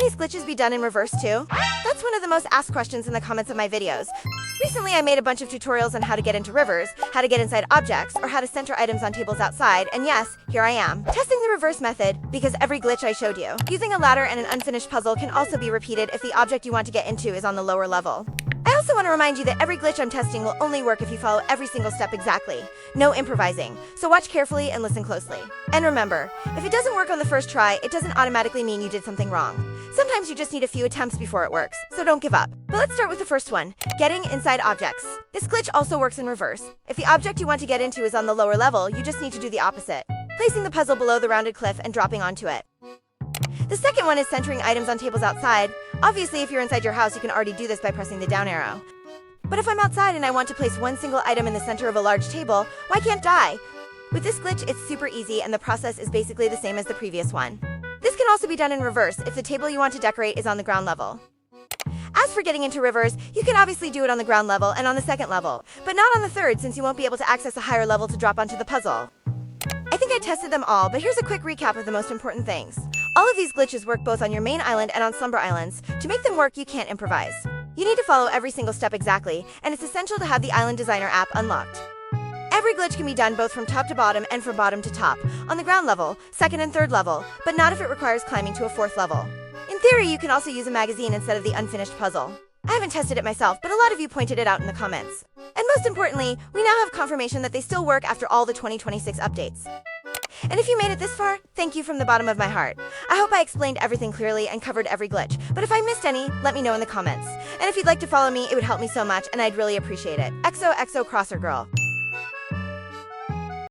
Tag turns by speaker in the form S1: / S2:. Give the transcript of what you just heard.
S1: these glitches be done in reverse too? That's one of the most asked questions in the comments of my videos. Recently, I made a bunch of tutorials on how to get into rivers, how to get inside objects, or how to center items on tables outside, and yes, here I am, testing the reverse method, because every glitch I showed you. Using a ladder and an unfinished puzzle can also be repeated if the object you want to get into is on the lower level. I also want to remind you that every glitch I'm testing will only work if you follow every single step exactly. No improvising, so watch carefully and listen closely. And remember, if it doesn't work on the first try, it doesn't automatically mean you did something wrong. Sometimes you just need a few attempts before it works, so don't give up. But let's start with the first one, getting inside objects. This glitch also works in reverse. If the object you want to get into is on the lower level, you just need to do the opposite, placing the puzzle below the rounded cliff and dropping onto it. The second one is centering items on tables outside. Obviously, if you're inside your house, you can already do this by pressing the down arrow. But if I'm outside and I want to place one single item in the center of a large table, why can't I? With this glitch, it's super easy and the process is basically the same as the previous one. This can also be done in reverse if the table you want to decorate is on the ground level. As for getting into rivers, you can obviously do it on the ground level and on the second level, but not on the third since you won't be able to access a higher level to drop onto the puzzle. I think I tested them all, but here's a quick recap of the most important things. All of these glitches work both on your main island and on slumber islands. To make them work, you can't improvise. You need to follow every single step exactly, and it's essential to have the Island Designer app unlocked. Every glitch can be done both from top to bottom and from bottom to top, on the ground level, second and third level, but not if it requires climbing to a fourth level. In theory, you can also use a magazine instead of the unfinished puzzle. I haven't tested it myself, but a lot of you pointed it out in the comments. And most importantly, we now have confirmation that they still work after all the 2026 updates. And if you made it this far, thank you from the bottom of my heart. I hope I explained everything clearly and covered every glitch, but if I missed any, let me know in the comments. And if you'd like to follow me, it would help me so much and I'd really appreciate it. XOXO Crosser Girl.